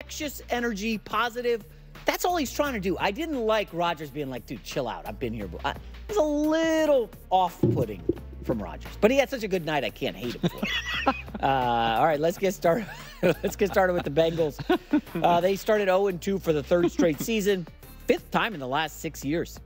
infectious energy, positive. That's all he's trying to do. I didn't like Rodgers being like, dude, chill out. I've been here. It was a little off-putting from Rodgers. But he had such a good night, I can't hate him for it. All right, let's get started. Let's get started with the Bengals. They started 0-2 for the third straight season, fifth time in the last 6 years.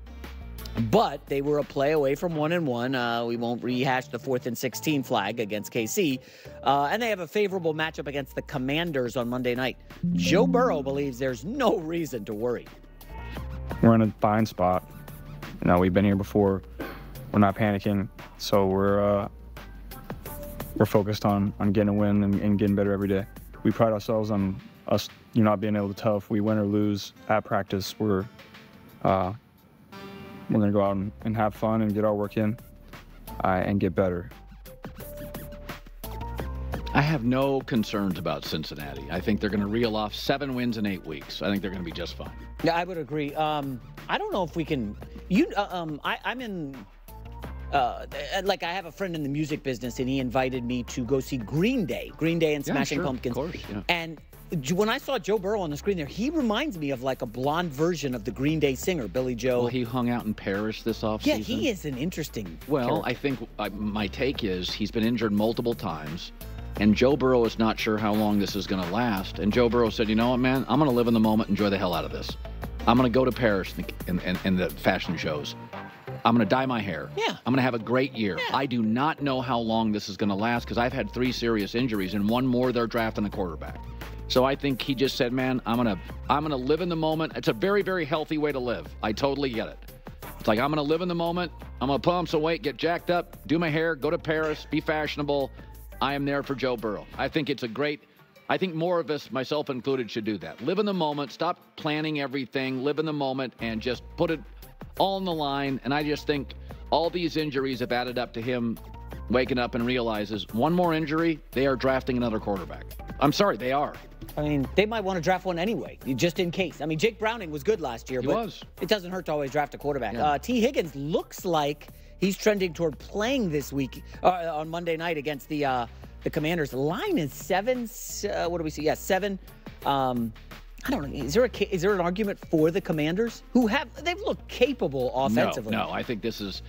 But they were a play away from 1-1. We won't rehash the 4th and 16 flag against KC. And they have a favorable matchup against the Commanders on Monday night. Joe Burrow believes there's no reason to worry. We're in a fine spot. We've been here before. We're not panicking. So we're focused on getting a win and getting better every day. We pride ourselves on us, not being able to tell if we win or lose at practice. We're going to go out and have fun and get our work in and get better. I have no concerns about Cincinnati. I think they're going to reel off 7 wins in 8 weeks. I think they're going to be just fine. Yeah, I would agree. I don't know if we can. I'm in. I have a friend in the music business, and he invited me to go see Green Day and Smashing Pumpkins. Of course, yeah. And when I saw Joe Burrow on the screen there, he reminds me of like a blonde version of the Green Day singer, Billy Joe. Well, he hung out in Paris this offseason. Yeah, he is an interesting character. I think my take is he's been injured multiple times, and Joe Burrow is not sure how long this is going to last. And Joe Burrow said, you know what, man, I'm going to live in the moment, enjoy the hell out of this. I'm going to go to Paris in the fashion shows. I'm going to dye my hair. Yeah. I'm going to have a great year. Yeah. I do not know how long this is going to last because I've had 3 serious injuries, and one more they're drafting a quarterback. So I think he just said, man, I'm gonna live in the moment. It's a very, very healthy way to live. I totally get it. It's like, I'm going to live in the moment. I'm going to put on some weight, get jacked up, do my hair, go to Paris, be fashionable. I am there for Joe Burrow. I think more of us, myself included, should do that. Live in the moment. Stop planning everything. Live in the moment and just put it all on the line. And I just think all these injuries have added up to him waking up and realizes one more injury, they are drafting another quarterback. I'm sorry, they are. I mean, they might want to draft one anyway, just in case. I mean, Jake Browning was good last year, but it doesn't hurt to always draft a quarterback. Yeah. T. Higgins looks like he's trending toward playing this week on Monday night against the Commanders. The line is 7. What do we see? Yeah, 7. I don't know. Is there an argument for the Commanders they've looked capable offensively? No. I think this is.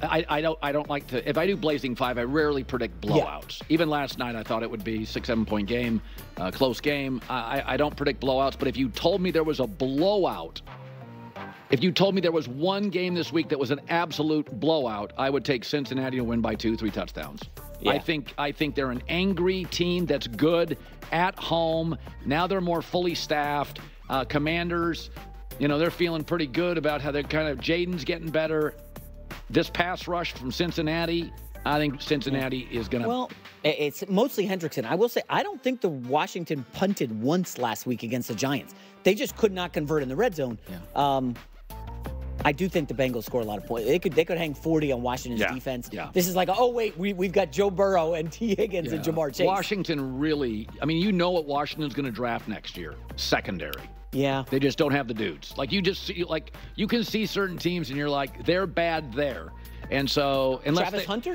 I don't like to. If I do Blazing 5, I rarely predict blowouts. Yeah. Even last night, I thought it would be 6-7 point game, close game. I don't predict blowouts. But if you told me there was a blowout, if you told me there was one game this week that was an absolute blowout, I would take Cincinnati to win by 2-3 touchdowns. Yeah. I think they're an angry team that's good at home. Now they're more fully staffed. Commanders, they're feeling pretty good about how they're Jaden's getting better. This pass rush from Cincinnati, I think Cincinnati is going to. Well, it's mostly Hendrickson. I will say, I don't think the Washington punted once last week against the Giants. They just could not convert in the red zone. Yeah. I do think the Bengals score a lot of points. They could hang 40 on Washington's defense. Yeah. This is like, we've got Joe Burrow and T. Higgins and Jamar Chase. Washington really, what Washington's going to draft next year? Secondary. Yeah. They just don't have the dudes. Like, you just see, you can see certain teams and you're like, they're bad there. And so,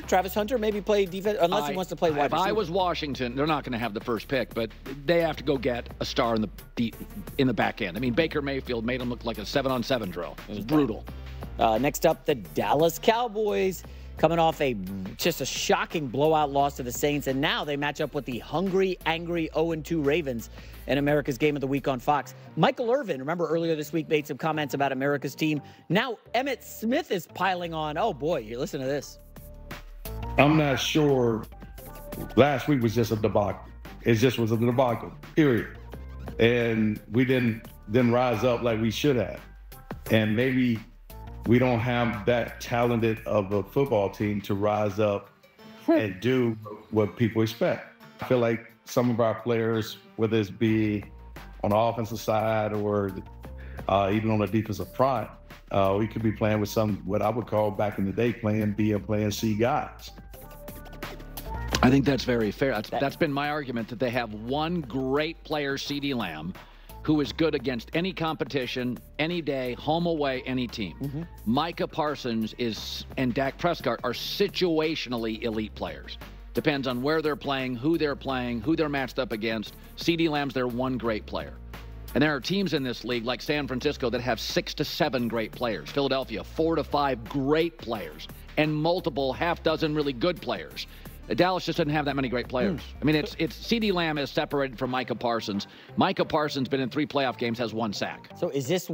Travis Hunter maybe play defense, unless he wants to play wide receiver. If I was Washington, they're not going to have the first pick, but they have to go get a star in the back end. I mean, Baker Mayfield made him look like a 7-on-7 drill. It was brutal. Next up, the Dallas Cowboys, coming off just a shocking blowout loss to the Saints, and now they match up with the hungry, angry 0-2 Ravens in America's Game of the Week on Fox. Michael Irvin, remember earlier this week, made some comments about America's team. Now Emmitt Smith is piling on. Oh boy, you listen to this. I'm not sure. Last week was just a debacle. It just was a debacle, period. And we didn't rise up like we should have. And maybe we don't have that talented of a football team to rise up and do what people expect. I feel like some of our players, whether it be on the offensive side or even on the defensive front, we could be playing with what I would call back in the day playing B and playing C guys. I think that's very fair. That's been my argument, that they have one great player, CeeDee Lamb, who is good against any competition, any day, home, away, any team. Mm-hmm. Micah Parsons and Dak Prescott are situationally elite players. Depends on where they're playing, who they're matched up against. CeeDee Lamb's their one great player. And there are teams in this league like San Francisco that have 6 to 7 great players. Philadelphia, 4 to 5 great players. And multiple half-dozen really good players. Dallas just doesn't have that many great players. I mean, it's CeeDee Lamb is separated from Micah Parsons. Micah Parsons been in 3 playoff games, has 1 sack. So is this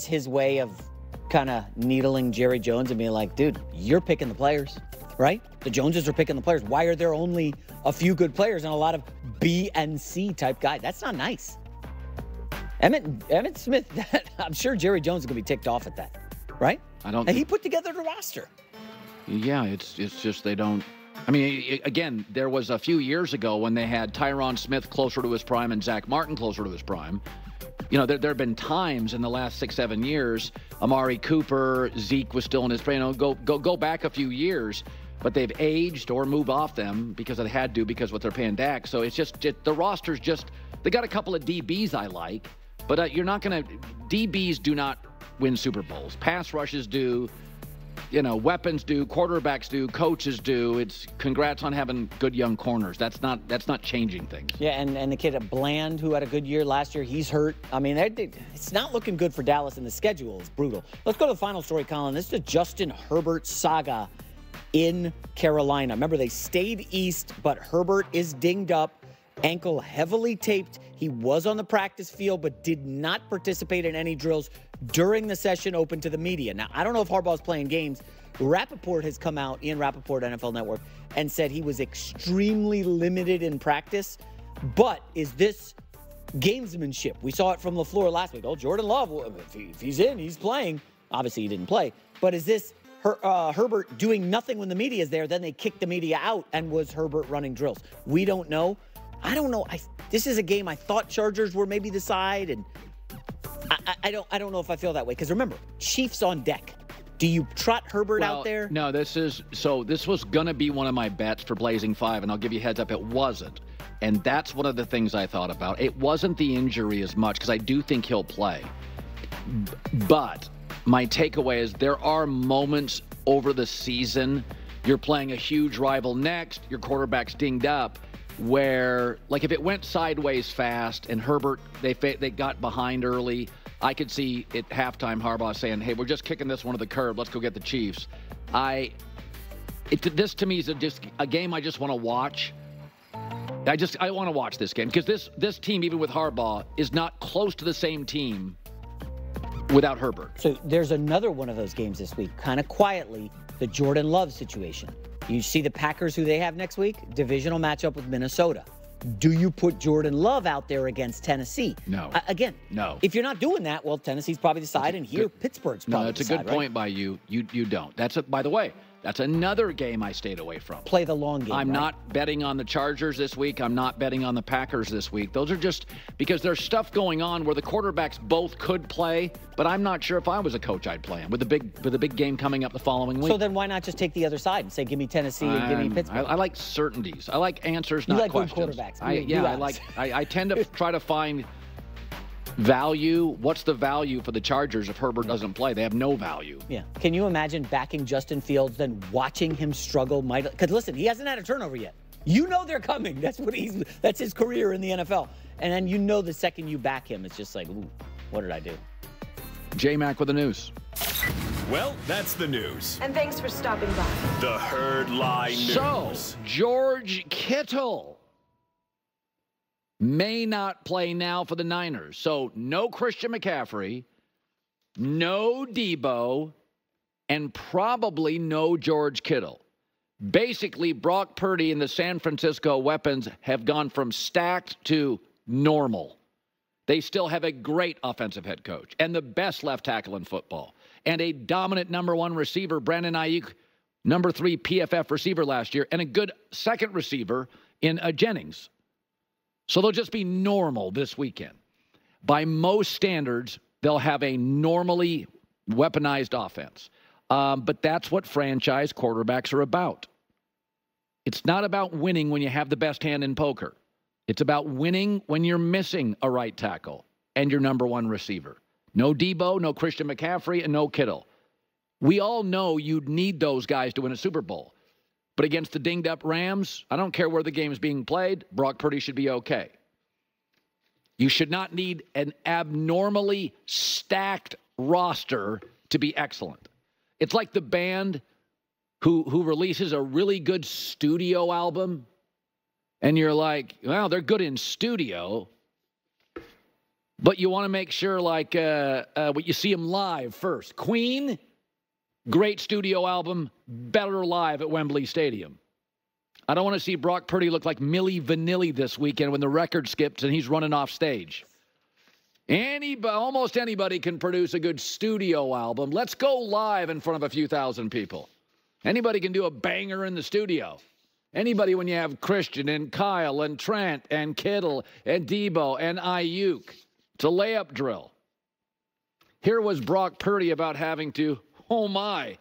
his way of kind of needling Jerry Jones and being like, dude, you're picking the players, right? The Joneses are picking the players. Why are there only a few good players and a lot of B and C type guys? That's not nice. Emmitt Smith, I'm sure Jerry Jones is going to be ticked off at that, right? And he put together the roster. Yeah, it's just they don't. I mean, again, there was a few years ago when they had Tyron Smith closer to his prime and Zach Martin closer to his prime. You know, there have been times in the last 6-7 years, Amari Cooper, Zeke was still in his prime. You know, go back a few years, but they've aged or moved off them because they had to because what they're paying Dak. So it's just the roster's just, they got a couple of DBs I like, but you're not going to, DBs do not win Super Bowls. Pass rushes do. You know, weapons do, quarterbacks do, coaches do. It's congrats on having good young corners. That's not changing things. Yeah, and the kid at Bland, who had a good year last year, he's hurt. I mean, it's not looking good for Dallas, and the schedule is brutal. Let's go to the final story, Colin. This is the Justin Herbert saga in Carolina. Remember, they stayed east, but Herbert is dinged up, ankle heavily taped. He was on the practice field, but did not participate in any drills during the session open to the media. Now, I don't know if Harbaugh's playing games. Rappaport has come out, Ian Rappaport, NFL Network, and said he was extremely limited in practice. But is this gamesmanship? We saw it from LaFleur last week. Oh, Jordan Love, if he's in, he's playing. Obviously, he didn't play. But is this Herbert doing nothing when the media is there? Then they kicked the media out, and was Herbert running drills? We don't know. I don't know. This is a game I thought Chargers were maybe the side, and I don't know if I feel that way. Because remember, Chiefs on deck. Do you trot Herbert out there? No, this was going to be one of my bets for Blazing 5, and I'll give you a heads up, it wasn't. And that's one of the things I thought about. It wasn't the injury as much, because I do think he'll play. But my takeaway is there are moments over the season, you're playing a huge rival next, your quarterback's dinged up, where, like, if it went sideways fast and Herbert, they got behind early, I could see at halftime Harbaugh saying, hey, we're just kicking this one to the curb. Let's go get the Chiefs. This to me is just a game I just want to watch. I want to watch this game because this team, even with Harbaugh, is not close to the same team without Herbert. So there's another one of those games this week, kind of quietly, the Jordan Love situation. You see the Packers, who they have next week, divisional matchup with Minnesota. Do you put Jordan Love out there against Tennessee? No. Again, no. If you're not doing that, well, Tennessee's probably the side, and here Pittsburgh's probably the side. No, that's a good point by you. You don't. By the way, that's another game I stayed away from. Play the long game. I'm not betting on the Chargers this week. I'm not betting on the Packers this week. Those are just because there's stuff going on where the quarterbacks both could play, but I'm not sure if I was a coach I'd play them with the big game coming up the following week. So then why not just take the other side and say, give me Tennessee and give me Pittsburgh? I like certainties. I like answers, not questions. You like good quarterbacks. I tend to try to find value. What's the value for the Chargers if Herbert doesn't play? They have no value. Yeah. Can you imagine backing Justin Fields, then watching him struggle mightily? Because listen, he hasn't had a turnover yet. You know they're coming. That's his career in the NFL. And then you know the second you back him, it's just like, ooh, what did I do? J-Mac with the news. Well, that's the news. And thanks for stopping by. The Herd Lie News. So, George Kittle may not play now for the Niners. So, no Christian McCaffrey, no Debo, and probably no George Kittle. Basically, Brock Purdy and the San Francisco weapons have gone from stacked to normal. They still have a great offensive head coach and the best left tackle in football and a dominant number 1 receiver, Brandon Ayuk, number 3 PFF receiver last year, and a good second receiver in Jennings. So they'll just be normal this weekend. By most standards, they'll have a normally weaponized offense. But that's what franchise quarterbacks are about. It's not about winning when you have the best hand in poker. It's about winning when you're missing a right tackle and your number 1 receiver. No Debo, no Christian McCaffrey, and no Kittle. We all know you'd need those guys to win a Super Bowl. But against the dinged-up Rams, I don't care where the game is being played, Brock Purdy should be okay. You should not need an abnormally stacked roster to be excellent. It's like the band who releases a really good studio album, and you're like, well, they're good in studio, but you want to make sure, like, you see them live first. Queen, great studio album, better live at Wembley Stadium. I don't want to see Brock Purdy look like Milli Vanilli this weekend when the record skips and he's running off stage. Almost anybody can produce a good studio album. Let's go live in front of a few thousand people. Anybody can do a banger in the studio. Anybody, when you have Christian and Kyle and Trent and Kittle and Debo and Ayuk. It's a layup drill. Here was Brock Purdy about having to, oh my,